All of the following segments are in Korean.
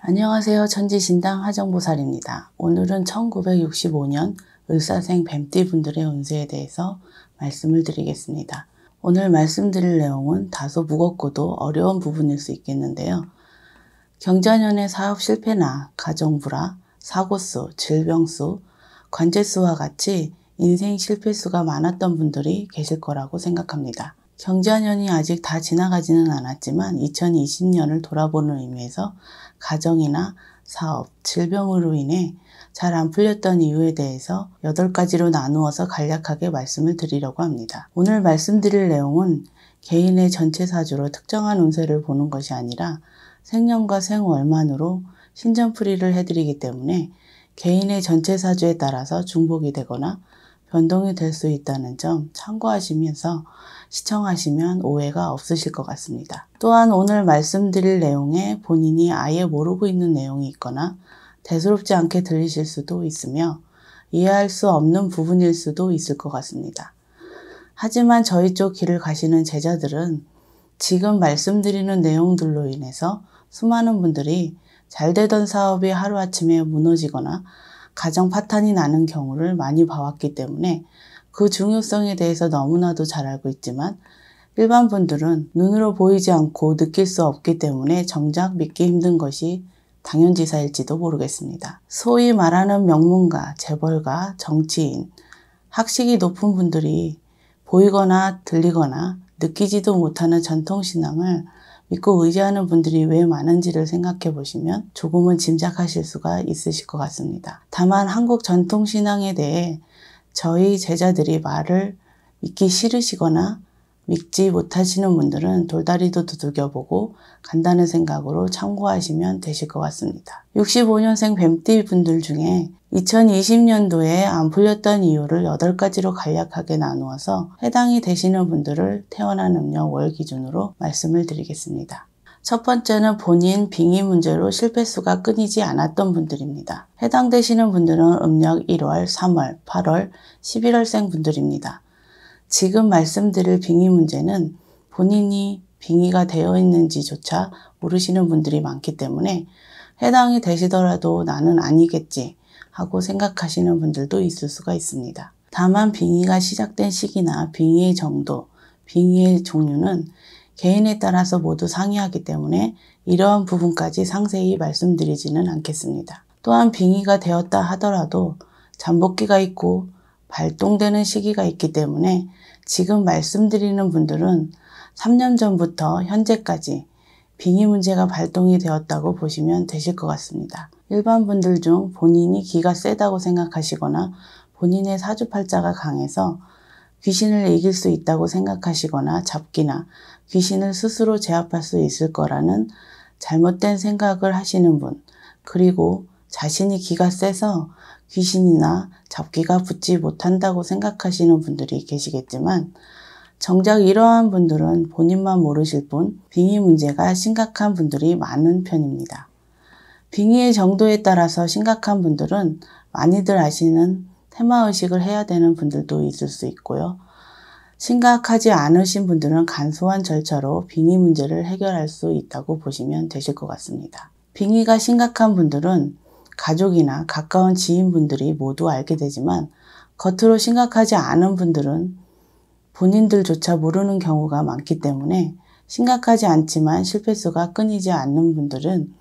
안녕하세요. 천지신당 하정보살입니다. 오늘은 1965년 을사생 뱀띠분들의 운세에 대해서 말씀을 드리겠습니다. 오늘 말씀드릴 내용은 다소 무겁고도 어려운 부분일 수 있겠는데요. 경자년의 사업 실패나 가정불화, 사고수, 질병수, 관제수와 같이 인생 실패수가 많았던 분들이 계실 거라고 생각합니다. 경자년이 아직 다 지나가지는 않았지만 2020년을 돌아보는 의미에서 가정이나 사업, 질병으로 인해 잘 안 풀렸던 이유에 대해서 8가지로 나누어서 간략하게 말씀을 드리려고 합니다. 오늘 말씀드릴 내용은 개인의 전체 사주로 특정한 운세를 보는 것이 아니라 생년과 생월만으로 신전풀이를 해드리기 때문에 개인의 전체 사주에 따라서 중복이 되거나 변동이 될 수 있다는 점 참고하시면서 시청하시면 오해가 없으실 것 같습니다. 또한 오늘 말씀드릴 내용에 본인이 아예 모르고 있는 내용이 있거나 대수롭지 않게 들리실 수도 있으며 이해할 수 없는 부분일 수도 있을 것 같습니다. 하지만 저희 쪽 길을 가시는 제자들은 지금 말씀드리는 내용들로 인해서 수많은 분들이 잘 되던 사업이 하루아침에 무너지거나 가정 파탄이 나는 경우를 많이 봐왔기 때문에 그 중요성에 대해서 너무나도 잘 알고 있지만 일반 분들은 눈으로 보이지 않고 느낄 수 없기 때문에 정작 믿기 힘든 것이 당연지사일지도 모르겠습니다. 소위 말하는 명문가, 재벌가, 정치인, 학식이 높은 분들이 보이거나 들리거나 느끼지도 못하는 전통신앙을 믿고 의지하는 분들이 왜 많은지를 생각해 보시면 조금은 짐작하실 수가 있으실 것 같습니다. 다만 한국 전통신앙에 대해 저희 제자들이 말을 믿기 싫으시거나 믿지 못하시는 분들은 돌다리도 두들겨보고 간다는 생각으로 참고하시면 되실 것 같습니다. 65년생 뱀띠 분들 중에 2020년도에 안 풀렸던 이유를 8가지로 간략하게 나누어서 해당이 되시는 분들을 태어난 음력 월 기준으로 말씀을 드리겠습니다. 첫 번째는 본인 빙의 문제로 실패수가 끊이지 않았던 분들입니다. 해당되시는 분들은 음력 1월, 3월, 8월, 11월생 분들입니다. 지금 말씀드릴 빙의 문제는 본인이 빙의가 되어 있는지조차 모르시는 분들이 많기 때문에 해당이 되시더라도 나는 아니겠지 하고 생각하시는 분들도 있을 수가 있습니다. 다만 빙의가 시작된 시기나 빙의의 정도, 빙의의 종류는 개인에 따라서 모두 상이하기 때문에 이러한 부분까지 상세히 말씀드리지는 않겠습니다. 또한 빙의가 되었다 하더라도 잠복기가 있고 발동되는 시기가 있기 때문에 지금 말씀드리는 분들은 3년 전부터 현재까지 빙의 문제가 발동이 되었다고 보시면 되실 것 같습니다. 일반 분들 중 본인이 기가 세다고 생각하시거나 본인의 사주팔자가 강해서 귀신을 이길 수 있다고 생각하시거나 잡기나 귀신을 스스로 제압할 수 있을 거라는 잘못된 생각을 하시는 분, 그리고 자신이 기가 세서 귀신이나 잡기가 붙지 못한다고 생각하시는 분들이 계시겠지만 정작 이러한 분들은 본인만 모르실 뿐 빙의 문제가 심각한 분들이 많은 편입니다. 빙의의 정도에 따라서 심각한 분들은 많이들 아시는 테마의식을 해야 되는 분들도 있을 수 있고요. 심각하지 않으신 분들은 간소한 절차로 빙의 문제를 해결할 수 있다고 보시면 되실 것 같습니다. 빙의가 심각한 분들은 가족이나 가까운 지인분들이 모두 알게 되지만 겉으로 심각하지 않은 분들은 본인들조차 모르는 경우가 많기 때문에 심각하지 않지만 실패수가 끊이지 않는 분들은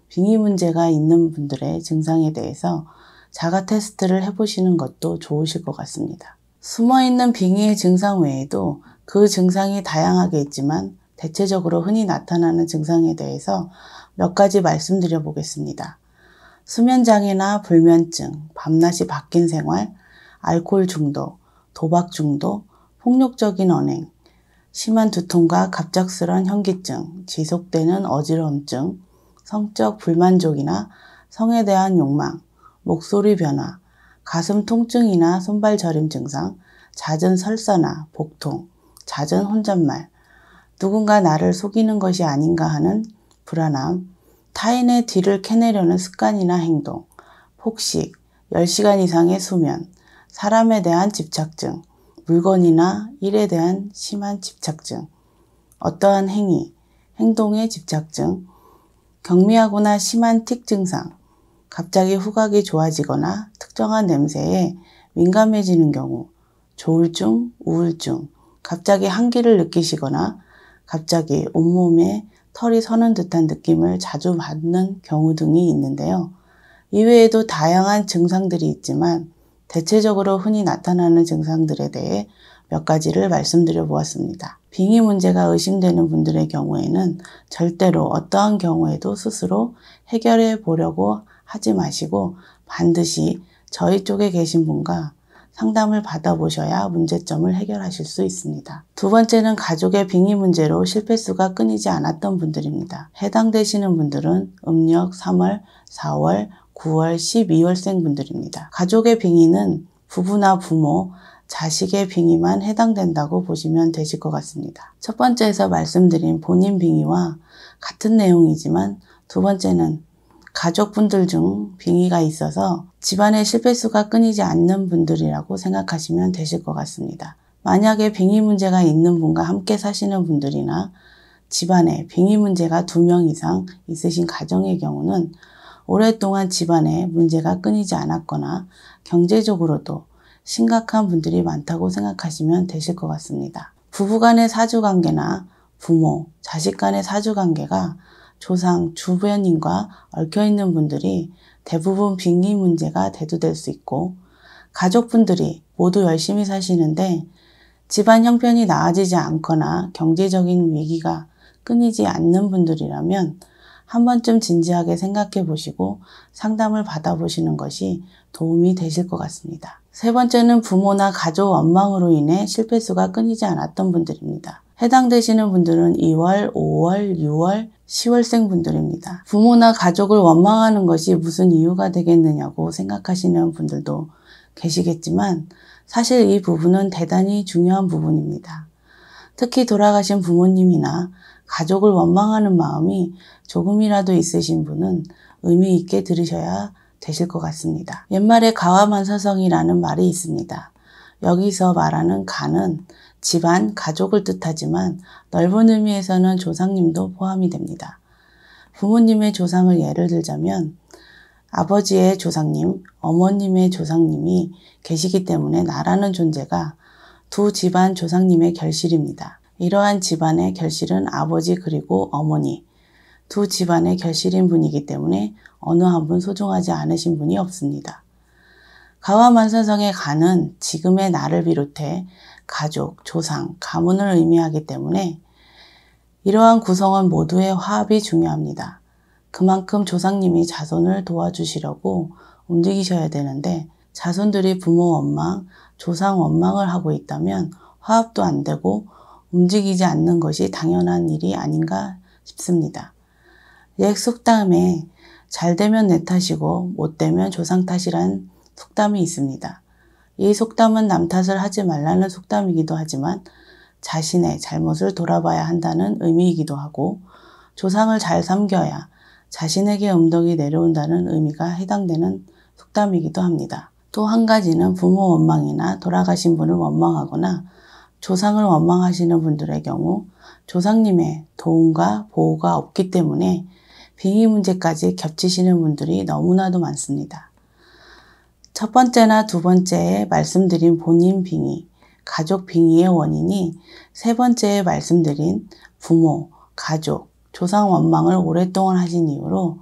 빙의 문제가 있는 분들의 증상에 대해서 자가 테스트를 해보시는 것도 좋으실 것 같습니다. 숨어있는 빙의의 증상 외에도 그 증상이 다양하게 있지만 대체적으로 흔히 나타나는 증상에 대해서 몇 가지 말씀드려 보겠습니다. 수면장애나 불면증, 밤낮이 바뀐 생활, 알코올 중독, 도박 중독, 폭력적인 언행, 심한 두통과 갑작스런 현기증, 지속되는 어지러움증, 성적 불만족이나 성에 대한 욕망, 목소리 변화, 가슴 통증이나 손발 저림 증상, 잦은 설사나 복통, 잦은 혼잣말, 누군가 나를 속이는 것이 아닌가 하는 불안함, 타인의 뒤를 캐내려는 습관이나 행동, 폭식, 10시간 이상의 수면, 사람에 대한 집착증, 물건이나 일에 대한 심한 집착증, 어떠한 행위, 행동의 집착증, 경미하거나 심한 틱 증상, 갑자기 후각이 좋아지거나 특정한 냄새에 민감해지는 경우, 조울증, 우울증, 갑자기 한기를 느끼시거나 갑자기 온몸에 털이 서는 듯한 느낌을 자주 받는 경우 등이 있는데요. 이외에도 다양한 증상들이 있지만 대체적으로 흔히 나타나는 증상들에 대해 몇 가지를 말씀드려 보았습니다. 빙의 문제가 의심되는 분들의 경우에는 절대로 어떠한 경우에도 스스로 해결해 보려고 하지 마시고 반드시 저희 쪽에 계신 분과 상담을 받아보셔야 문제점을 해결하실 수 있습니다. 두 번째는 가족의 빙의 문제로 실패수가 끊이지 않았던 분들입니다. 해당되시는 분들은 음력 3월, 4월, 9월, 12월생 분들입니다. 가족의 빙의는 부부나 부모, 자식의 빙의만 해당된다고 보시면 되실 것 같습니다. 첫 번째에서 말씀드린 본인 빙의와 같은 내용이지만 두 번째는 가족분들 중 빙의가 있어서 집안의 실패수가 끊이지 않는 분들이라고 생각하시면 되실 것 같습니다. 만약에 빙의 문제가 있는 분과 함께 사시는 분들이나 집안에 빙의 문제가 2명 이상 있으신 가정의 경우는 오랫동안 집안에 문제가 끊이지 않았거나 경제적으로도 심각한 분들이 많다고 생각하시면 되실 것 같습니다. 부부간의 사주관계나 부모, 자식 간의 사주관계가 조상, 주변인과 얽혀있는 분들이 대부분 빙의 문제가 대두될 수 있고 가족분들이 모두 열심히 사시는데 집안 형편이 나아지지 않거나 경제적인 위기가 끊이지 않는 분들이라면 한 번쯤 진지하게 생각해 보시고 상담을 받아보시는 것이 도움이 되실 것 같습니다. 세 번째는 부모나 가족 원망으로 인해 실패수가 끊이지 않았던 분들입니다. 해당되시는 분들은 2월, 5월, 6월, 10월생 분들입니다. 부모나 가족을 원망하는 것이 무슨 이유가 되겠느냐고 생각하시는 분들도 계시겠지만 사실 이 부분은 대단히 중요한 부분입니다. 특히 돌아가신 부모님이나 가족을 원망하는 마음이 조금이라도 있으신 분은 의미 있게 들으셔야 되실 것 같습니다. 옛말에 가와만사성이라는 말이 있습니다. 여기서 말하는 가는 집안, 가족을 뜻하지만 넓은 의미에서는 조상님도 포함이 됩니다. 부모님의 조상을 예를 들자면 아버지의 조상님, 어머님의 조상님이 계시기 때문에 나라는 존재가 두 집안 조상님의 결실입니다. 이러한 집안의 결실은 아버지 그리고 어머니, 두 집안의 결실인 분이기 때문에 어느 한 분 소중하지 않으신 분이 없습니다. 가와만사성의 가는 지금의 나를 비롯해 가족, 조상, 가문을 의미하기 때문에 이러한 구성원 모두의 화합이 중요합니다. 그만큼 조상님이 자손을 도와주시려고 움직이셔야 되는데 자손들이 부모 원망, 조상 원망을 하고 있다면 화합도 안 되고 움직이지 않는 것이 당연한 일이 아닌가 싶습니다. 옛 속담에 잘 되면 내 탓이고 못 되면 조상 탓이란 속담이 있습니다. 이 속담은 남 탓을 하지 말라는 속담이기도 하지만 자신의 잘못을 돌아봐야 한다는 의미이기도 하고 조상을 잘 섬겨야 자신에게 음덕이 내려온다는 의미가 해당되는 속담이기도 합니다. 또 한 가지는 부모 원망이나 돌아가신 분을 원망하거나 조상을 원망하시는 분들의 경우 조상님의 도움과 보호가 없기 때문에 빙의 문제까지 겹치시는 분들이 너무나도 많습니다. 첫 번째나 두 번째에 말씀드린 본인 빙의, 가족 빙의의 원인이 세 번째에 말씀드린 부모, 가족, 조상 원망을 오랫동안 하신 이유로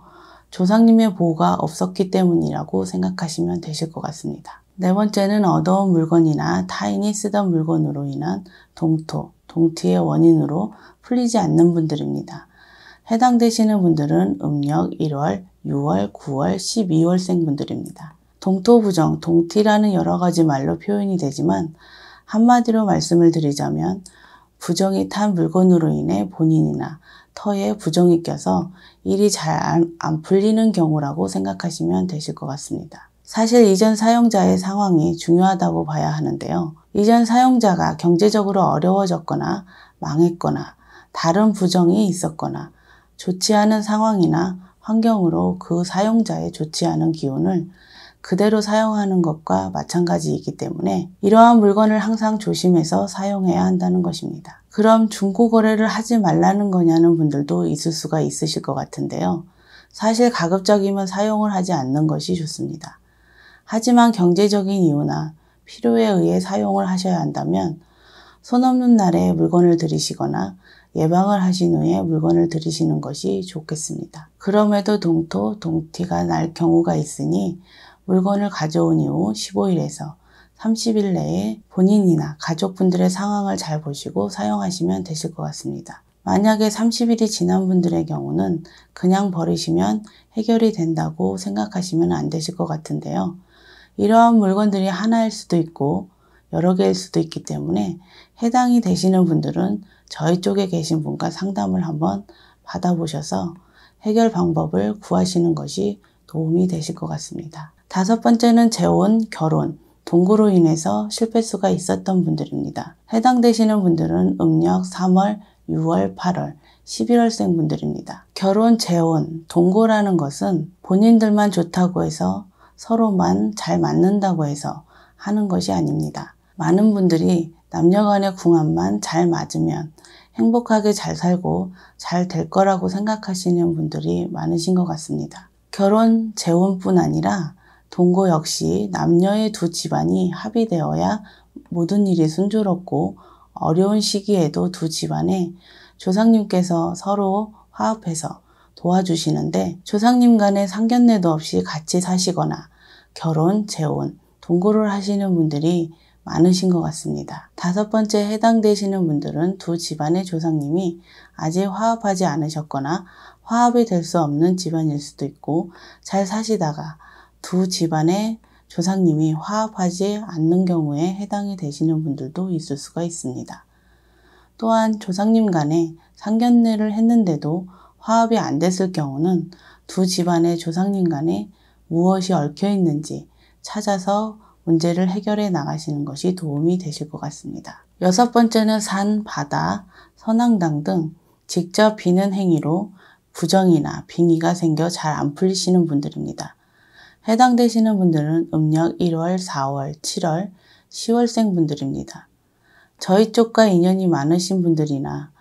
조상님의 보호가 없었기 때문이라고 생각하시면 되실 것 같습니다. 네 번째는 얻어온 물건이나 타인이 쓰던 물건으로 인한 동토, 동티의 원인으로 풀리지 않는 분들입니다. 해당되시는 분들은 음력 1월, 6월, 9월, 12월생 분들입니다. 동토부정, 동티라는 여러 가지 말로 표현이 되지만 한마디로 말씀을 드리자면 부정이 탄 물건으로 인해 본인이나 터에 부정이 껴서 일이 잘 안 풀리는 경우라고 생각하시면 되실 것 같습니다. 사실 이전 사용자의 상황이 중요하다고 봐야 하는데요. 이전 사용자가 경제적으로 어려워졌거나 망했거나 다른 부정이 있었거나 좋지 않은 상황이나 환경으로 그 사용자의 좋지 않은 기운을 그대로 사용하는 것과 마찬가지이기 때문에 이러한 물건을 항상 조심해서 사용해야 한다는 것입니다. 그럼 중고거래를 하지 말라는 거냐는 분들도 있을 수가 있으실 것 같은데요. 사실 가급적이면 사용을 하지 않는 것이 좋습니다. 하지만 경제적인 이유나 필요에 의해 사용을 하셔야 한다면 손 없는 날에 물건을 들이시거나 예방을 하신 후에 물건을 들이시는 것이 좋겠습니다. 그럼에도 동티가 날 경우가 있으니 물건을 가져온 이후 15일에서 30일 내에 본인이나 가족분들의 상황을 잘 보시고 사용하시면 되실 것 같습니다. 만약에 30일이 지난 분들의 경우는 그냥 버리시면 해결이 된다고 생각하시면 안 되실 것 같은데요. 이러한 물건들이 하나일 수도 있고 여러 개일 수도 있기 때문에 해당이 되시는 분들은 저희 쪽에 계신 분과 상담을 한번 받아보셔서 해결 방법을 구하시는 것이 도움이 되실 것 같습니다. 5번째는 재혼, 결혼, 동거로 인해서 실패수가 있었던 분들입니다. 해당되시는 분들은 음력 3월, 6월, 8월, 11월생 분들입니다. 결혼, 재혼, 동거라는 것은 본인들만 좋다고 해서 서로만 잘 맞는다고 해서 하는 것이 아닙니다. 많은 분들이 남녀간의 궁합만 잘 맞으면 행복하게 잘 살고 잘 될 거라고 생각하시는 분들이 많으신 것 같습니다. 결혼, 재혼뿐 아니라 동거 역시 남녀의 두 집안이 합의되어야 모든 일이 순조롭고 어려운 시기에도 두 집안에 조상님께서 서로 화합해서 도와주시는데 조상님 간의 상견례도 없이 같이 사시거나 결혼, 재혼, 동거를 하시는 분들이 많으신 것 같습니다. 5번째 해당되시는 분들은 두 집안의 조상님이 아직 화합하지 않으셨거나 화합이 될 수 없는 집안일 수도 있고 잘 사시다가 두 집안의 조상님이 화합하지 않는 경우에 해당이 되시는 분들도 있을 수가 있습니다. 또한 조상님 간에 상견례를 했는데도 화합이 안 됐을 경우는 두 집안의 조상님 간에 무엇이 얽혀 있는지 찾아서 문제를 해결해 나가시는 것이 도움이 되실 것 같습니다. 6번째는 산, 바다, 선앙당 등 직접 비는 행위로 부정이나 빙의가 생겨 잘 안 풀리시는 분들입니다. 해당되시는 분들은 음력 1월, 4월, 7월, 10월생 분들입니다. 저희 쪽과 인연이 많으신 분들이나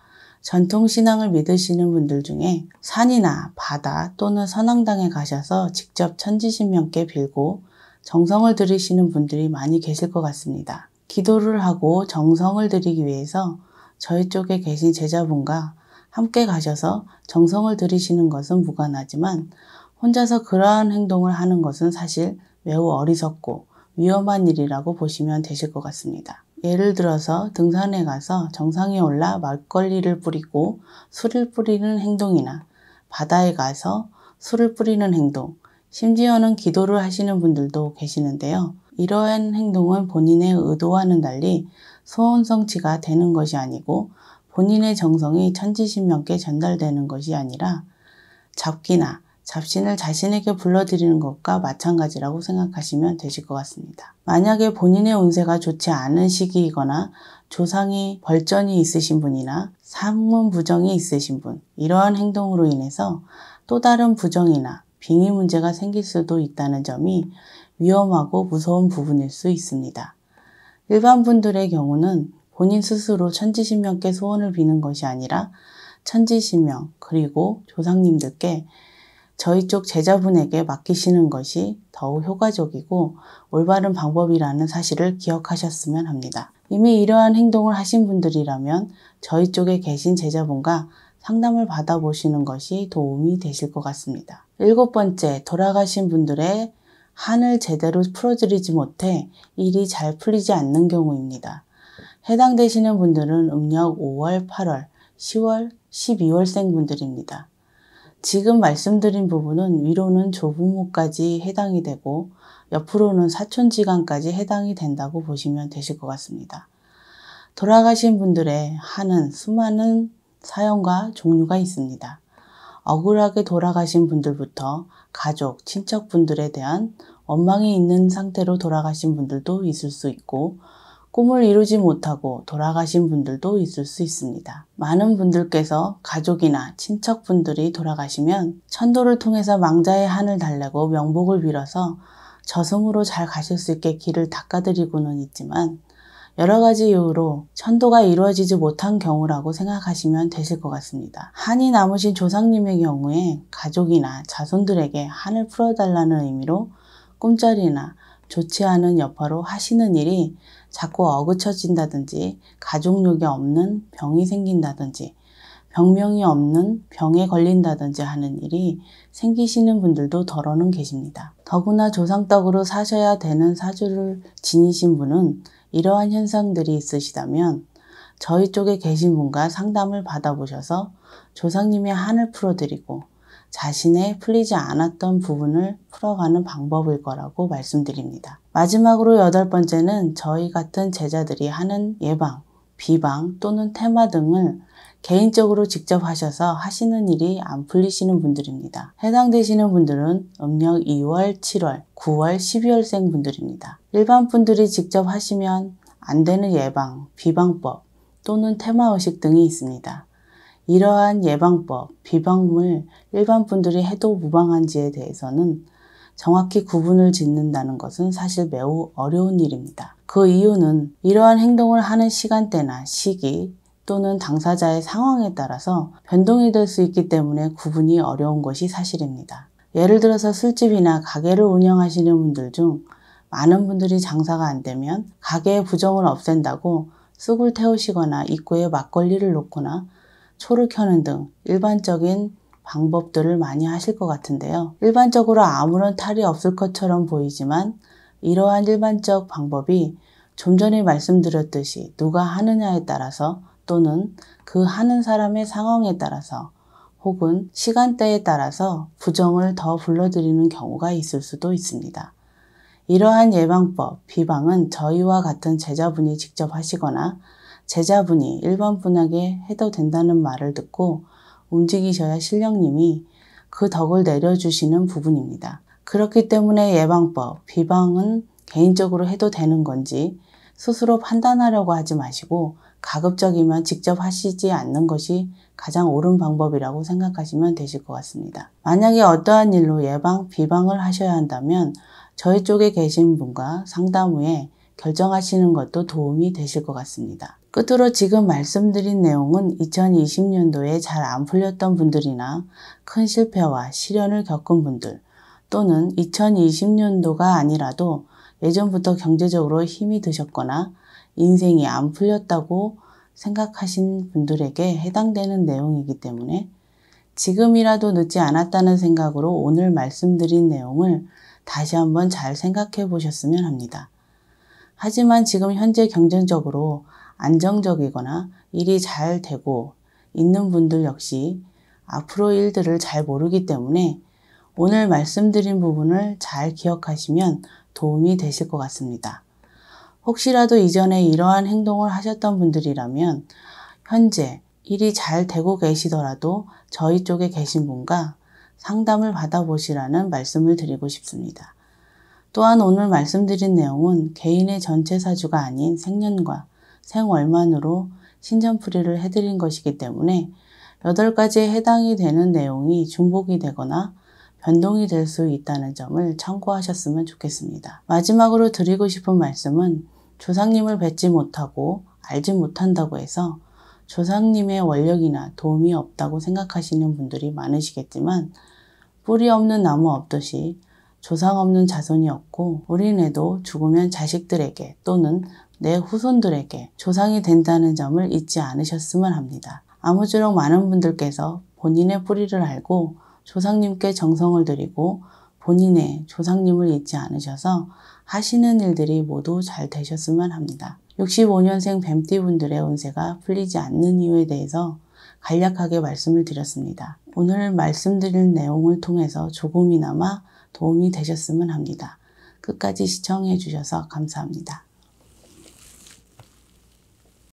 전통신앙을 믿으시는 분들 중에 산이나 바다 또는 선앙당에 가셔서 직접 천지신명께 빌고 정성을 들이시는 분들이 많이 계실 것 같습니다. 기도를 하고 정성을 들이기 위해서 저희 쪽에 계신 제자분과 함께 가셔서 정성을 들이시는 것은 무관하지만 혼자서 그러한 행동을 하는 것은 사실 매우 어리석고 위험한 일이라고 보시면 되실 것 같습니다. 예를 들어서 등산에 가서 정상에 올라 막걸리를 뿌리고 술을 뿌리는 행동이나 바다에 가서 술을 뿌리는 행동, 심지어는 기도를 하시는 분들도 계시는데요. 이러한 행동은 본인의 의도와는 달리 소원성취가 되는 것이 아니고 본인의 정성이 천지신명께 전달되는 것이 아니라 잡기나 잡신을 자신에게 불러들이는 것과 마찬가지라고 생각하시면 되실 것 같습니다. 만약에 본인의 운세가 좋지 않은 시기이거나 조상이 벌전이 있으신 분이나 상문 부정이 있으신 분, 이러한 행동으로 인해서 또 다른 부정이나 빙의 문제가 생길 수도 있다는 점이 위험하고 무서운 부분일 수 있습니다. 일반 분들의 경우는 본인 스스로 천지신명께 소원을 비는 것이 아니라 천지신명 그리고 조상님들께 저희 쪽 제자분에게 맡기시는 것이 더욱 효과적이고 올바른 방법이라는 사실을 기억하셨으면 합니다. 이미 이러한 행동을 하신 분들이라면 저희 쪽에 계신 제자분과 상담을 받아보시는 것이 도움이 되실 것 같습니다. 7번째, 돌아가신 분들의 한을 제대로 풀어드리지 못해 일이 잘 풀리지 않는 경우입니다. 해당되시는 분들은 음력 5월, 8월, 10월, 12월생 분들입니다. 지금 말씀드린 부분은 위로는 조부모까지 해당이 되고 옆으로는 사촌지간까지 해당이 된다고 보시면 되실 것 같습니다. 돌아가신 분들의 한은 수많은 사연과 종류가 있습니다. 억울하게 돌아가신 분들부터 가족, 친척분들에 대한 원망이 있는 상태로 돌아가신 분들도 있을 수 있고 꿈을 이루지 못하고 돌아가신 분들도 있을 수 있습니다. 많은 분들께서 가족이나 친척분들이 돌아가시면 천도를 통해서 망자의 한을 달래고 명복을 빌어서 저승으로 잘 가실 수 있게 길을 닦아드리고는 있지만 여러 가지 이유로 천도가 이루어지지 못한 경우라고 생각하시면 되실 것 같습니다. 한이 남으신 조상님의 경우에 가족이나 자손들에게 한을 풀어달라는 의미로 꿈자리나 좋지 않은 여파로 하시는 일이 자꾸 어그쳐진다든지 가족력이 없는 병이 생긴다든지 병명이 없는 병에 걸린다든지 하는 일이 생기시는 분들도 덜어는 계십니다. 더구나 조상덕으로 사셔야 되는 사주를 지니신 분은 이러한 현상들이 있으시다면 저희 쪽에 계신 분과 상담을 받아보셔서 조상님의 한을 풀어드리고 자신의 풀리지 않았던 부분을 풀어가는 방법일 거라고 말씀드립니다. 마지막으로 8번째는 저희 같은 제자들이 하는 예방, 비방 또는 테마 등을 개인적으로 직접 하셔서 하시는 일이 안 풀리시는 분들입니다. 해당되시는 분들은 음력 2월, 7월, 9월, 12월생 분들입니다. 일반 분들이 직접 하시면 안 되는 예방, 비방법 또는 테마의식 등이 있습니다. 이러한 예방법, 비방을 일반 분들이 해도 무방한지에 대해서는 정확히 구분을 짓는다는 것은 사실 매우 어려운 일입니다. 그 이유는 이러한 행동을 하는 시간대나 시기 또는 당사자의 상황에 따라서 변동이 될 수 있기 때문에 구분이 어려운 것이 사실입니다. 예를 들어서 술집이나 가게를 운영하시는 분들 중 많은 분들이 장사가 안 되면 가게의 부정을 없앤다고 쑥을 태우시거나 입구에 막걸리를 놓거나 초를 켜는 등 일반적인 방법들을 많이 하실 것 같은데요. 일반적으로 아무런 탈이 없을 것처럼 보이지만 이러한 일반적 방법이 좀 전에 말씀드렸듯이 누가 하느냐에 따라서 또는 그 하는 사람의 상황에 따라서 혹은 시간대에 따라서 부정을 더 불러들이는 경우가 있을 수도 있습니다. 이러한 예방법, 비방은 저희와 같은 제자분이 직접 하시거나 제자분이 일반 분에게 해도 된다는 말을 듣고 움직이셔야 신령님이 그 덕을 내려주시는 부분입니다. 그렇기 때문에 예방법, 비방은 개인적으로 해도 되는 건지 스스로 판단하려고 하지 마시고 가급적이면 직접 하시지 않는 것이 가장 옳은 방법이라고 생각하시면 되실 것 같습니다. 만약에 어떠한 일로 예방, 비방을 하셔야 한다면 저희 쪽에 계신 분과 상담 후에 결정하시는 것도 도움이 되실 것 같습니다. 끝으로 지금 말씀드린 내용은 2020년도에 잘 안 풀렸던 분들이나 큰 실패와 시련을 겪은 분들 또는 2020년도가 아니라도 예전부터 경제적으로 힘이 드셨거나 인생이 안 풀렸다고 생각하신 분들에게 해당되는 내용이기 때문에 지금이라도 늦지 않았다는 생각으로 오늘 말씀드린 내용을 다시 한번 잘 생각해 보셨으면 합니다. 하지만 지금 현재 경제적으로 안정적이거나 일이 잘 되고 있는 분들 역시 앞으로 일들을 잘 모르기 때문에 오늘 말씀드린 부분을 잘 기억하시면 도움이 되실 것 같습니다. 혹시라도 이전에 이러한 행동을 하셨던 분들이라면 현재 일이 잘 되고 계시더라도 저희 쪽에 계신 분과 상담을 받아보시라는 말씀을 드리고 싶습니다. 또한 오늘 말씀드린 내용은 개인의 전체 사주가 아닌 생년과 생월만으로 신전풀이를 해드린 것이기 때문에 8가지에 해당이 되는 내용이 중복이 되거나 변동이 될 수 있다는 점을 참고하셨으면 좋겠습니다. 마지막으로 드리고 싶은 말씀은 조상님을 뵙지 못하고 알지 못한다고 해서 조상님의 원력이나 도움이 없다고 생각하시는 분들이 많으시겠지만 뿌리 없는 나무 없듯이 조상 없는 자손이 없고 우리네도 죽으면 자식들에게 또는 내 후손들에게 조상이 된다는 점을 잊지 않으셨으면 합니다. 아무쪼록 많은 분들께서 본인의 뿌리를 알고 조상님께 정성을 드리고 본인의 조상님을 잊지 않으셔서 하시는 일들이 모두 잘 되셨으면 합니다. 65년생 뱀띠분들의 운세가 풀리지 않는 이유에 대해서 간략하게 말씀을 드렸습니다. 오늘 말씀드린 내용을 통해서 조금이나마 도움이 되셨으면 합니다. 끝까지 시청해 주셔서 감사합니다.